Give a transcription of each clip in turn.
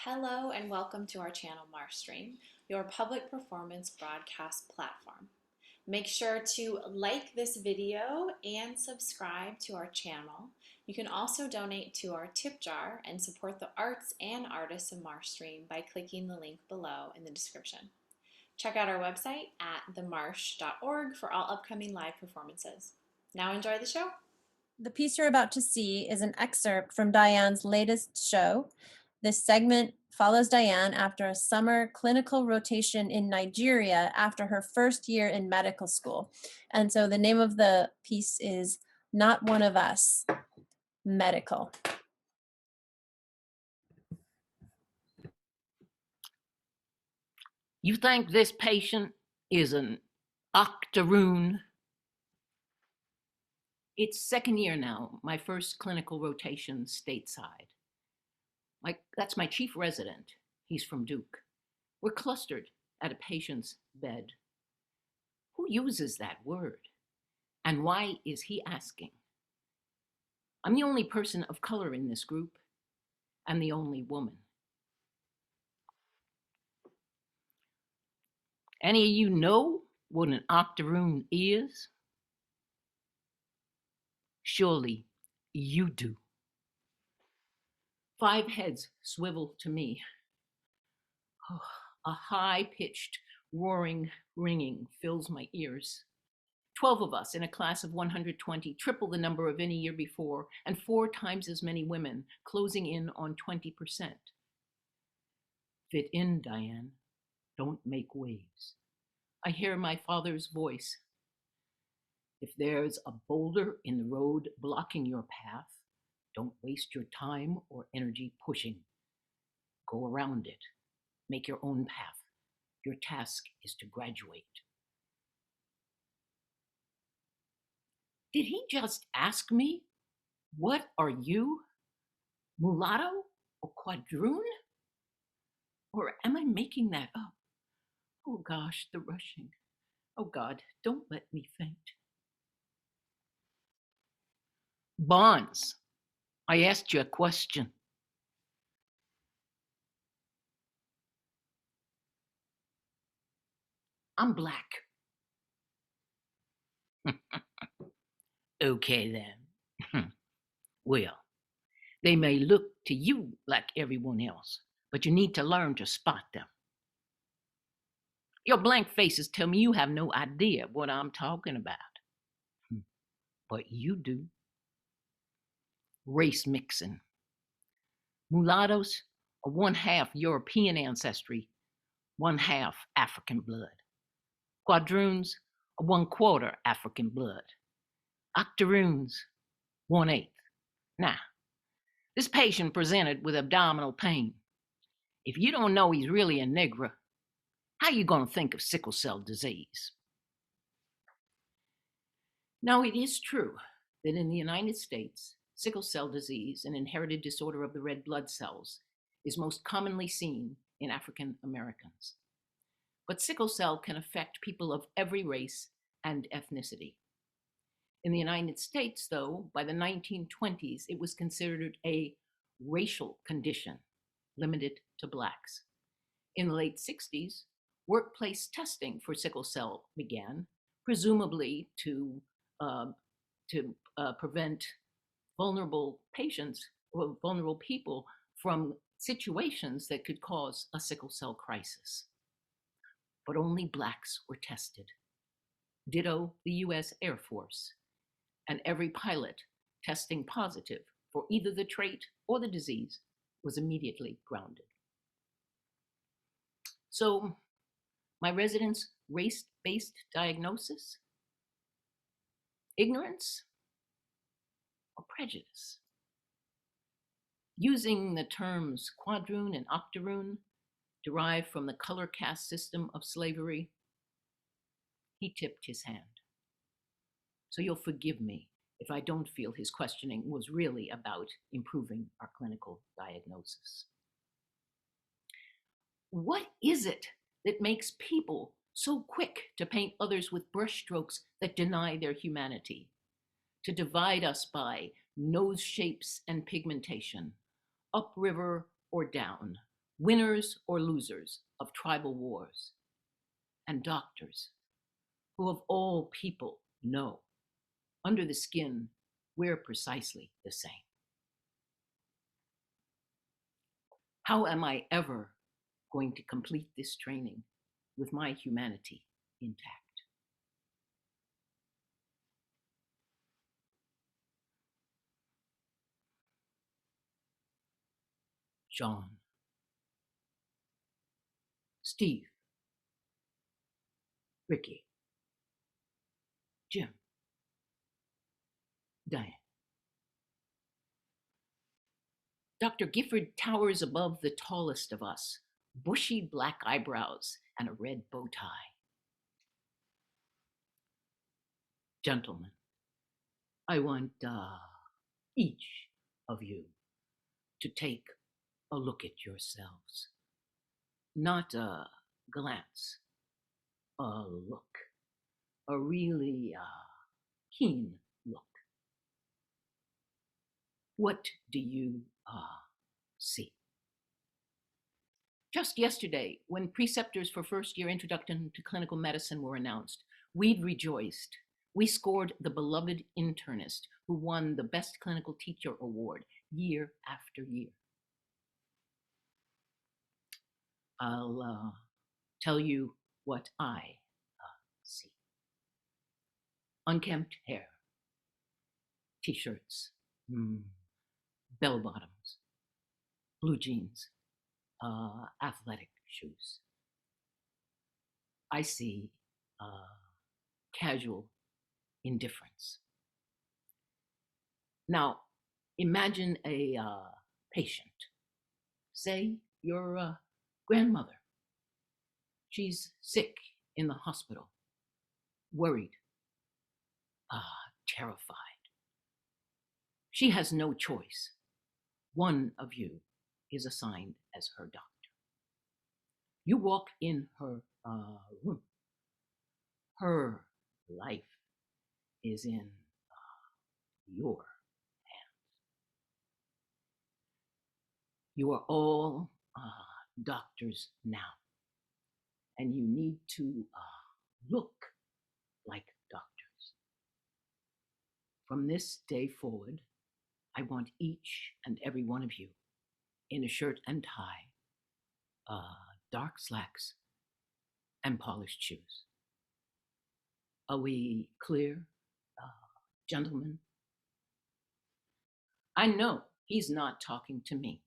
Hello and welcome to our channel MarshStream, your public performance broadcast platform. Make sure to like this video and subscribe to our channel. You can also donate to our tip jar and support the arts and artists of MarshStream by clicking the link below in the description. Check out our website at themarsh.org for all upcoming live performances. Now enjoy the show. The piece you're about to see is an excerpt from Diane's latest show. This segment follows Diane after a summer clinical rotation in Nigeria after her first year in medical school. And so the name of the piece is Not One of Us, Medical. You think this patient is an octoroon? It's second year now, my first clinical rotation stateside. That's my chief resident. He's from Duke. We're clustered at a patient's bed. Who uses that word? And why is he asking? I'm the only person of color in this group and the only woman. Any of you know what an octoroon is? Surely you do. 5 heads swivel to me. Oh, a high-pitched, roaring ringing fills my ears. 12 of us in a class of 120, triple the number of any year before, and 4 times as many women, closing in on 20%. Fit in, Diane. Don't make waves. I hear my father's voice. If there's a boulder in the road blocking your path, don't waste your time or energy pushing. Go around it. Make your own path. Your task is to graduate. Did he just ask me, what are you? Mulatto or quadroon? Or am I making that up? Oh gosh, the rushing. Oh God, don't let me faint. Barnes, I asked you a question. I'm black. Okay then. Well, they may look to you like everyone else, but you need to learn to spot them. Your blank faces tell me you have no idea what I'm talking about. But you do. Race mixing. Mulattoes are 1/2 European ancestry, 1/2 African blood. Quadroons are 1/4 African blood. Octoroons, 1/8. Now, this patient presented with abdominal pain. If you don't know he's really a Negro, how are you going to think of sickle cell disease? Now, it is true that in the United States, sickle cell disease, an inherited disorder of the red blood cells, is most commonly seen in African Americans. But sickle cell can affect people of every race and ethnicity. In the United States, though, by the 1920s, it was considered a racial condition limited to Blacks. In the late 60s, workplace testing for sickle cell began, presumably to prevent vulnerable patients or vulnerable people from situations that could cause a sickle cell crisis. But only Blacks were tested. Ditto the US Air Force, and every pilot testing positive for either the trait or the disease was immediately grounded. So my residents' race-based diagnosis? Ignorance or prejudice? Using the terms quadroon and octoroon, derived from the color caste system of slavery, he tipped his hand. So you'll forgive me if I don't feel his questioning was really about improving our clinical diagnosis. What is it that makes people so quick to paint others with brushstrokes that deny their humanity, to divide us by nose shapes and pigmentation, upriver or down, winners or losers of tribal wars, and doctors who of all people know under the skin we're precisely the same. How am I ever going to complete this training with my humanity intact? John, Steve, Ricky, Jim, Diane. Dr. Gifford towers above the tallest of us, bushy black eyebrows and a red bow tie. Gentlemen, I want each of you to take a look at yourselves. Not a glance, a look, a really keen look. What do you see? Just yesterday, when preceptors for first-year introduction to clinical medicine were announced, we'd rejoiced. We scored the beloved internist who won the Best Clinical Teacher Award year after year. I'll tell you what I see. Unkempt hair, t-shirts, bell bottoms, blue jeans, athletic shoes. I see casual indifference. Now, imagine a patient, say your grandmother. She's sick in the hospital, worried, terrified. She has no choice. One of you is assigned as her doctor. You walk in her room. Her life is in your hands. You are all doctors now, and you need to look like doctors. From this day forward, I want each and every one of you in a shirt and tie, dark slacks, and polished shoes. Are we clear, gentlemen? I know he's not talking to me.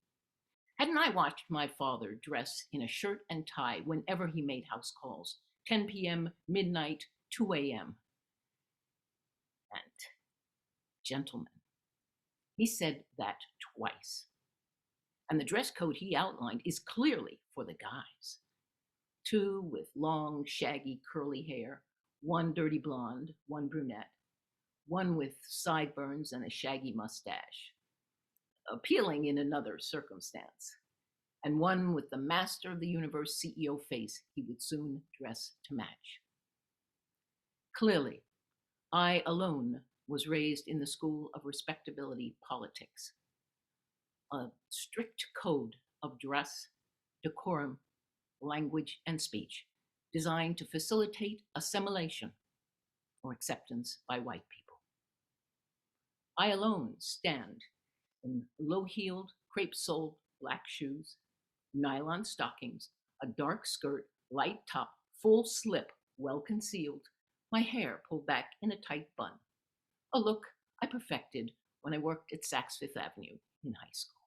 Hadn't I watched my father dress in a shirt and tie whenever he made house calls, 10 p.m., midnight, 2 a.m.? And, gentlemen, he said that twice. And the dress code he outlined is clearly for the guys. 2 with long, shaggy, curly hair, 1 dirty blonde, 1 brunette, 1 with sideburns and a shaggy mustache, appealing in another circumstance, and 1 with the master of the universe CEO face he would soon dress to match. Clearly, I alone was raised in the school of respectability politics, a strict code of dress, decorum, language, and speech designed to facilitate assimilation or acceptance by white people. I alone stand in low-heeled, crepe-soled black shoes, nylon stockings, a dark skirt, light top, full slip, well concealed, my hair pulled back in a tight bun, a look I perfected when I worked at Saks Fifth Avenue in high school.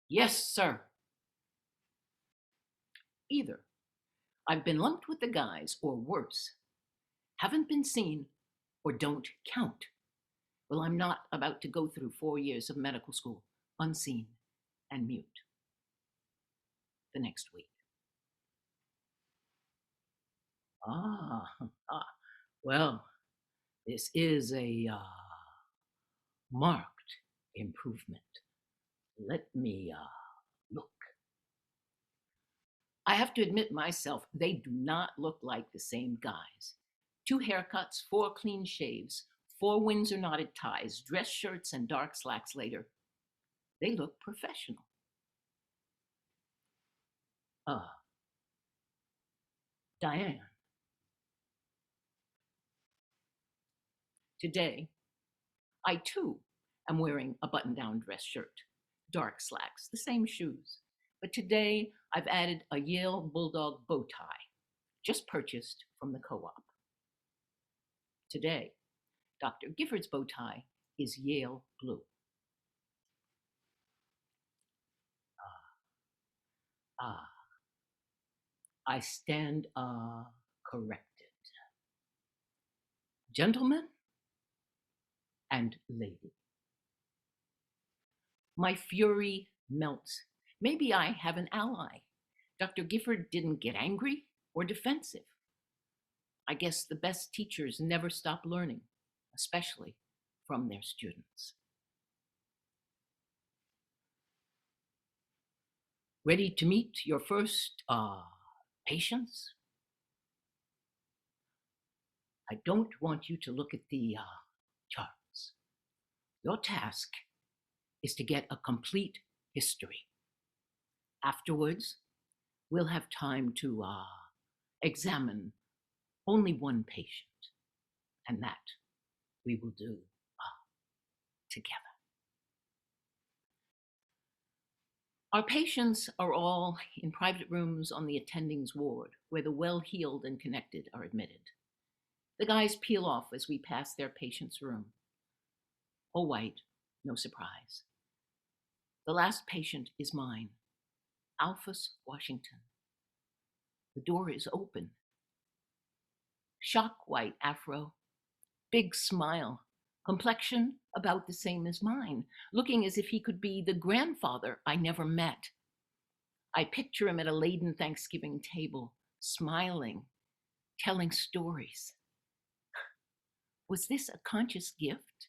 Yes, sir. Either I've been lumped with the guys, or worse, haven't been seen or don't count. Well, I'm not about to go through 4 years of medical school, unseen and mute, the next week. Well, this is a marked improvement. Let me look. I have to admit myself, they do not look like the same guys. 2 haircuts, 4 clean shaves, 4 Windsor knotted ties, dress shirts, and dark slacks later. They look professional. Diane. Today, I too am wearing a button-down dress shirt, dark slacks, the same shoes. But today I've added a Yale Bulldog bow tie, just purchased from the co-op. Today, Dr. Gifford's bow tie is Yale blue. I stand corrected. Gentlemen and lady. My fury melts. Maybe I have an ally. Dr. Gifford didn't get angry or defensive. I guess the best teachers never stop learning, especially from their students. Ready to meet your first patients? I don't want you to look at the charts. Your task is to get a complete history. Afterwards, we'll have time to examine only one patient, and that we will do together. Our patients are all in private rooms on the attendings ward, where the well-heeled and connected are admitted. The guys peel off as we pass their patient's room. All white, no surprise. The last patient is mine, Alphys Washington. The door is open. Shock white afro, big smile, complexion about the same as mine, looking as if he could be the grandfather I never met. I picture him at a laden Thanksgiving table, smiling, telling stories. Was this a conscious gift?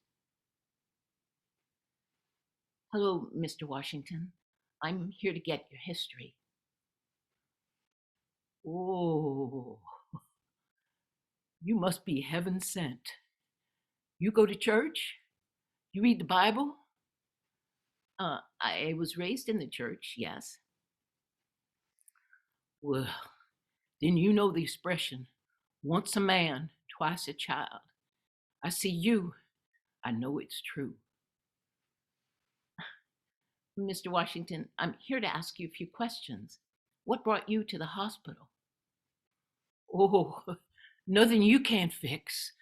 Hello, Mr. Washington. I'm here to get your history. Oh, you must be heaven sent. You go to church? You read the Bible? I was raised in the church, yes. Well, then you know the expression, once a man, twice a child. I see you. I know it's true. Mr. Washington, I'm here to ask you a few questions. What brought you to the hospital? Oh, nothing you can't fix.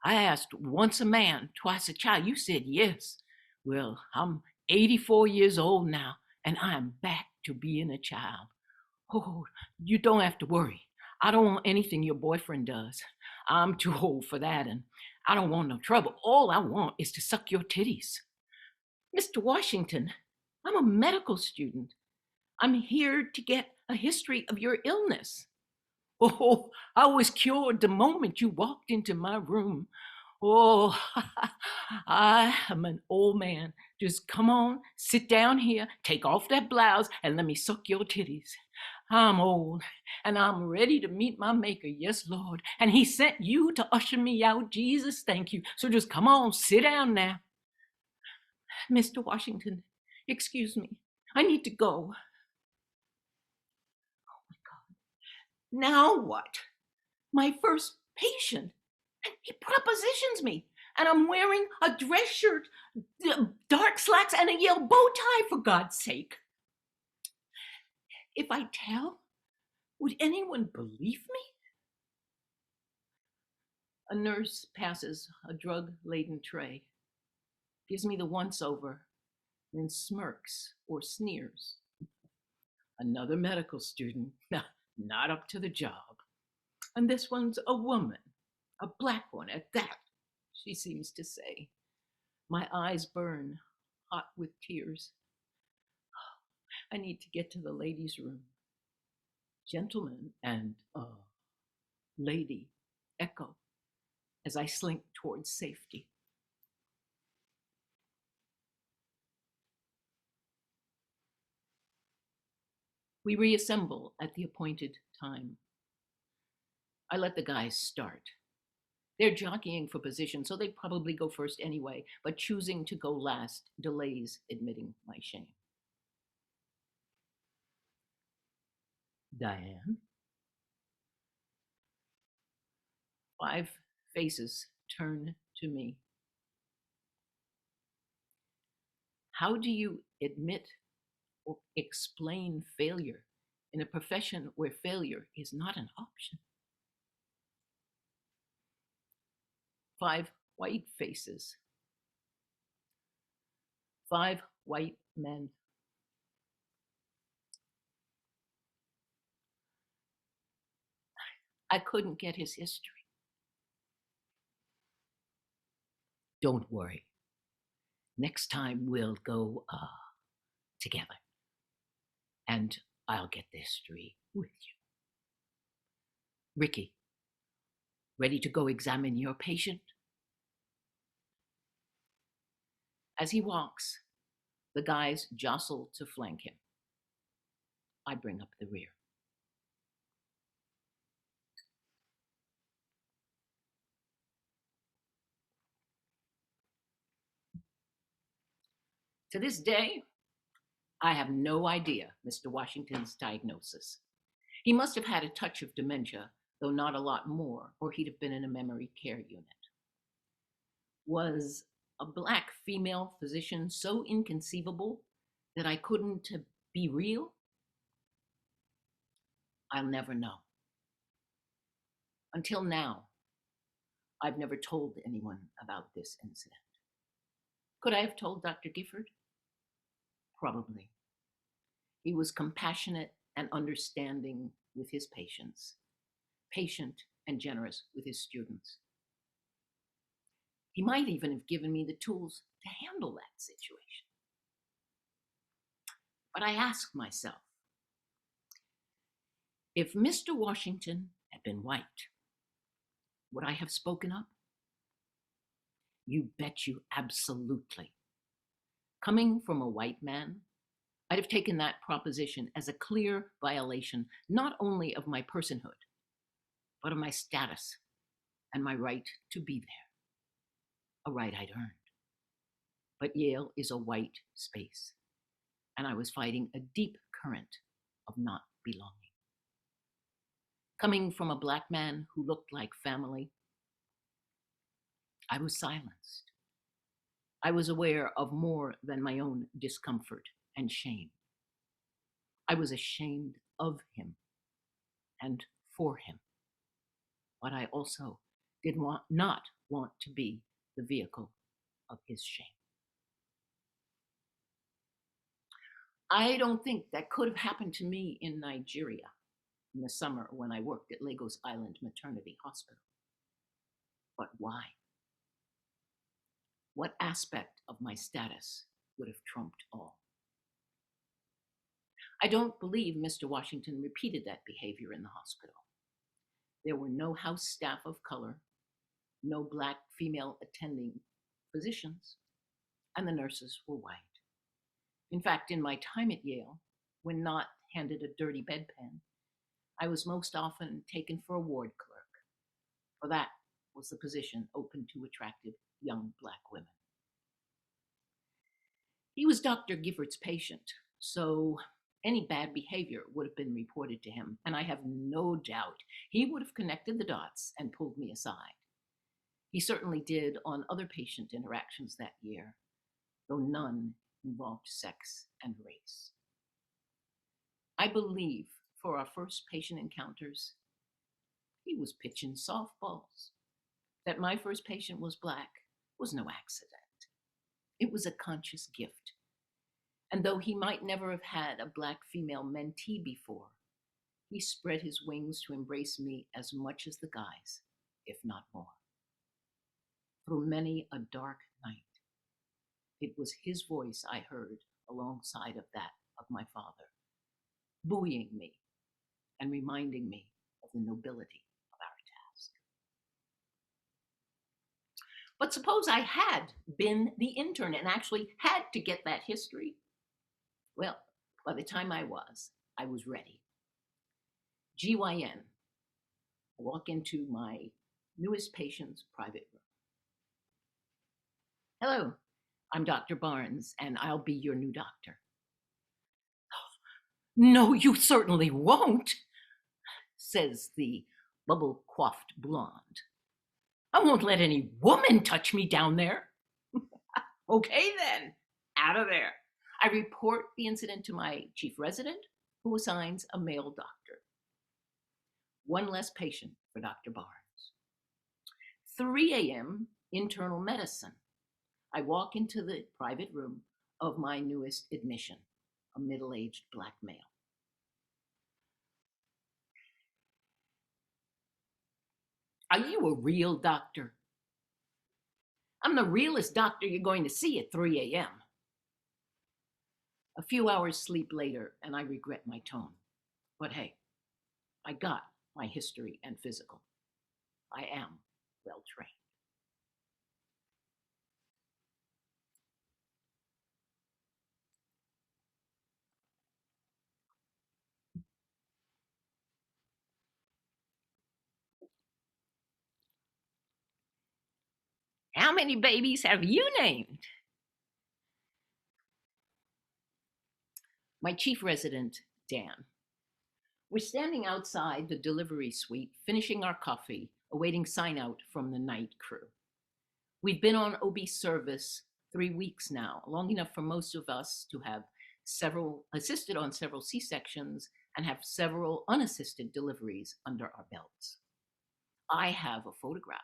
I asked once a man, twice a child. You said yes. Well, I'm 84 years old now, and I'm back to being a child. Oh, you don't have to worry. I don't want anything your boyfriend does. I'm too old for that, and I don't want no trouble. All I want is to suck your titties. Mr. Washington, I'm a medical student. I'm here to get a history of your illness. Oh, I was cured the moment you walked into my room. Oh, I am an old man. Just come on, sit down here, take off that blouse, and let me suck your titties. I'm old, and I'm ready to meet my maker, yes, Lord. And he sent you to usher me out. Jesus, thank you. So just come on, sit down now. Mr. Washington, excuse me. I need to go. Oh, my God. Now what? My first patient. He propositions me, and I'm wearing a dress shirt, dark slacks, and a Yale bow tie, for God's sake. If I tell, would anyone believe me? A nurse passes a drug-laden tray, gives me the once-over, then smirks or sneers. Another medical student, not up to the job. And this one's a woman, a black one at that, she seems to say. My eyes burn, hot with tears. I need to get to the ladies' room. Gentlemen and lady echo as I slink towards safety. We reassemble at the appointed time. I let the guys start. They're jockeying for position, so they'd probably go first anyway, but choosing to go last delays admitting my shame. Diane. 5 faces turn to me. How do you admit or explain failure in a profession where failure is not an option? 5 white faces. 5 white men. I couldn't get his history. Don't worry. Next time we'll go together. And I'll get the history with you. Ricky, ready to go examine your patient? As he walks, the guys jostle to flank him. I bring up the rear. To this day, I have no idea Mr. Washington's diagnosis. He must have had a touch of dementia, though not a lot more, or he'd have been in a memory care unit. Was a Black female physician so inconceivable that I couldn't be real? I'll never know. Until now, I've never told anyone about this incident. Could I have told Dr. Gifford? Probably. He was compassionate and understanding with his patients, patient and generous with his students. He might even have given me the tools to handle that situation. But I ask myself, if Mr. Washington had been white, would I have spoken up? You bet you absolutely. Coming from a white man, I'd have taken that proposition as a clear violation, not only of my personhood, but of my status and my right to be there, a right I'd earned. But Yale is a white space, and I was fighting a deep current of not belonging. Coming from a Black man who looked like family, I was silenced. I was aware of more than my own discomfort and shame. I was ashamed of him and for him, but I also did not want to be the vehicle of his shame. I don't think that could have happened to me in Nigeria in the summer when I worked at Lagos Island Maternity Hospital. But why? What aspect of my status would have trumped all? I don't believe Mr. Washington repeated that behavior in the hospital. There were no house staff of color, no Black female attending physicians, and the nurses were white. In fact, in my time at Yale, when not handed a dirty bedpan, I was most often taken for a ward clerk, for that was the position open to attractive young Black women. He was Dr. Gifford's patient, so any bad behavior would have been reported to him, and I have no doubt he would have connected the dots and pulled me aside. He certainly did on other patient interactions that year, though none involved sex and race. I believe for our first patient encounters, he was pitching softballs. That my first patient was Black was no accident. It was a conscious gift. And though he might never have had a Black female mentee before, he spread his wings to embrace me as much as the guys, if not more. Through many a dark night, it was his voice I heard alongside of that of my father, buoying me and reminding me of the nobility of our task. But suppose I had been the intern and actually had to get that history. Well, by the time I was ready. GYN, I walk into my newest patient's private room. Hello, I'm Dr. Barnes, and I'll be your new doctor. Oh, no, you certainly won't. says the bubble-coiffed blonde. I won't let any woman touch me down there. Okay then, out of there. I report the incident to my chief resident, who assigns a male doctor. One less patient for Dr. Barnes. 3 a.m., internal medicine. I walk into the private room of my newest admission, a middle-aged black male. Are you a real doctor? I'm the realest doctor you're going to see at 3 a.m. A few hours sleep later, and I regret my tone. But hey, I got my history and physical. I am well trained. How many babies have you named? My chief resident, Dan. We're standing outside the delivery suite, finishing our coffee, awaiting sign out from the night crew. We've been on OB service 3 weeks now, long enough for most of us to have assisted on several C-sections and have several unassisted deliveries under our belts. I have a photograph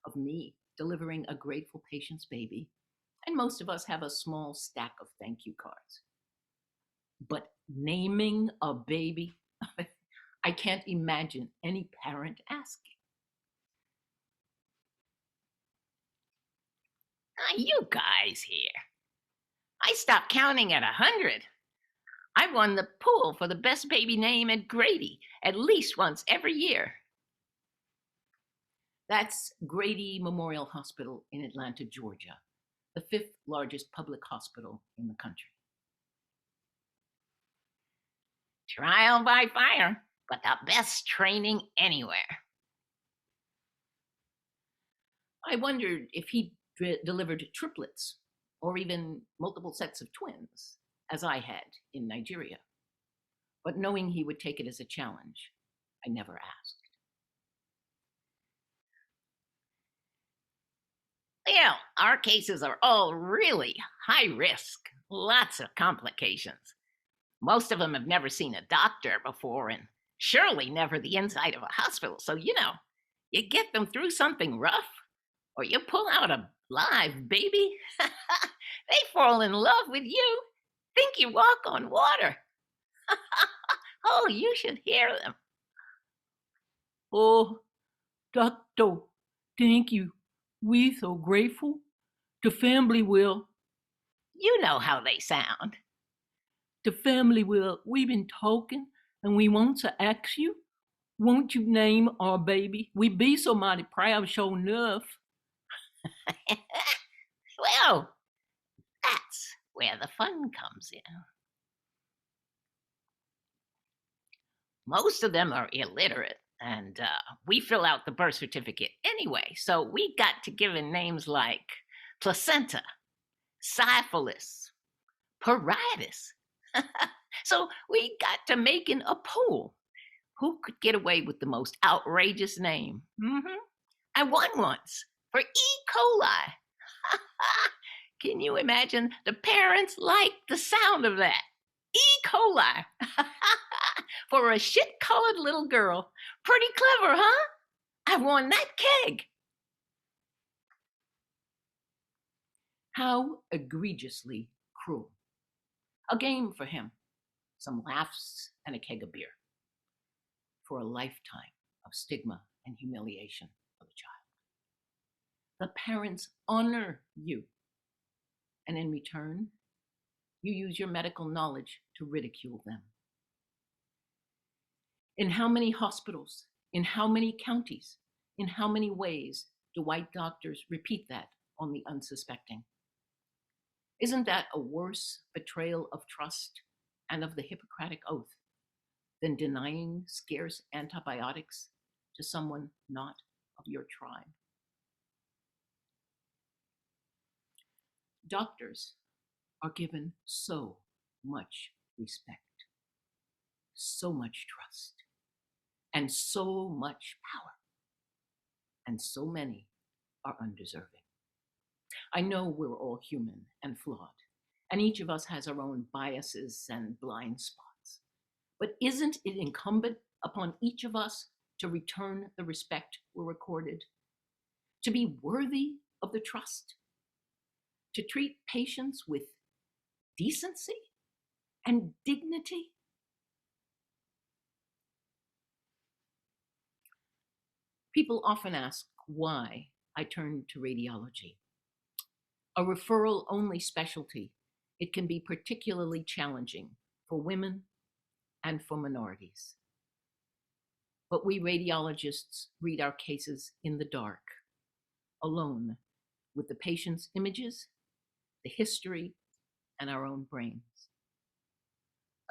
of me delivering a grateful patient's baby, and most of us have a small stack of thank you cards. But naming a baby, I can't imagine any parent asking. You guys here. I stopped counting at 100. I won the pool for the best baby name at Grady at least once every year. That's Grady Memorial Hospital in Atlanta, Georgia, the 5th largest public hospital in the country. Trial by fire, but the best training anywhere. I wondered if he delivered triplets or even multiple sets of twins, as I had in Nigeria. But knowing he would take it as a challenge, I never asked. Well, our cases are all really high risk, lots of complications. Most of them have never seen a doctor before and surely never the inside of a hospital. So, you get them through something rough or you pull out a live baby. They fall in love with you, think you walk on water. Oh, you should hear them. Oh, doctor, thank you. We so grateful. The family will. You know how they sound. The family will. We've been talking and we want to ask you, won't you name our baby? We be so mighty proud, sure enough. Well, that's where the fun comes in. Most of them are illiterate, and we fill out the birth certificate anyway, so we got to giving names like placenta, syphilis, prejudice. So we got to making a poll. Who could get away with the most outrageous name? I won once for E. coli. Can you imagine? The parents liked the sound of that. E. coli. For a shit-colored little girl. Pretty clever, huh? I won that keg. How egregiously cruel. A game for him. Some laughs and a keg of beer. For a lifetime of stigma and humiliation for the child. The parents honor you. And in return, you use your medical knowledge to ridicule them. In how many hospitals, in how many counties, in how many ways do white doctors repeat that on the unsuspecting? Isn't that a worse betrayal of trust and of the Hippocratic Oath than denying scarce antibiotics to someone not of your tribe? Doctors are given so much respect, so much trust, and so much power, and so many are undeserving. I know we're all human and flawed, and each of us has our own biases and blind spots. But isn't it incumbent upon each of us to return the respect we're accorded, to be worthy of the trust, to treat patients with decency and dignity? People often ask why I turned to radiology. A referral-only specialty, it can be particularly challenging for women and for minorities. But we radiologists read our cases in the dark, alone with the patient's images, the history, and our own brains.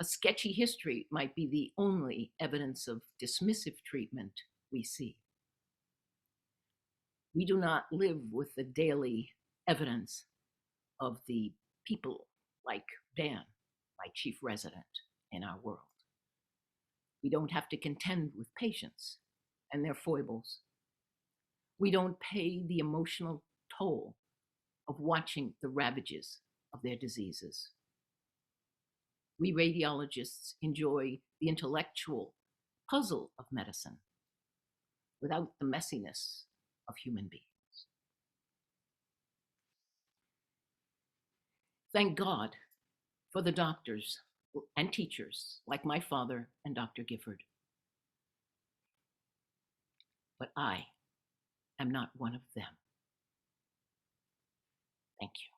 A sketchy history might be the only evidence of dismissive treatment we see. We do not live with the daily evidence of the people like Dan, my chief resident in our world. We don't have to contend with patients and their foibles. We don't pay the emotional toll of watching the ravages of their diseases. We radiologists enjoy the intellectual puzzle of medicine without the messiness of human beings. Thank God for the doctors and teachers like my father and Dr. Gifford. But I am not one of them. Thank you.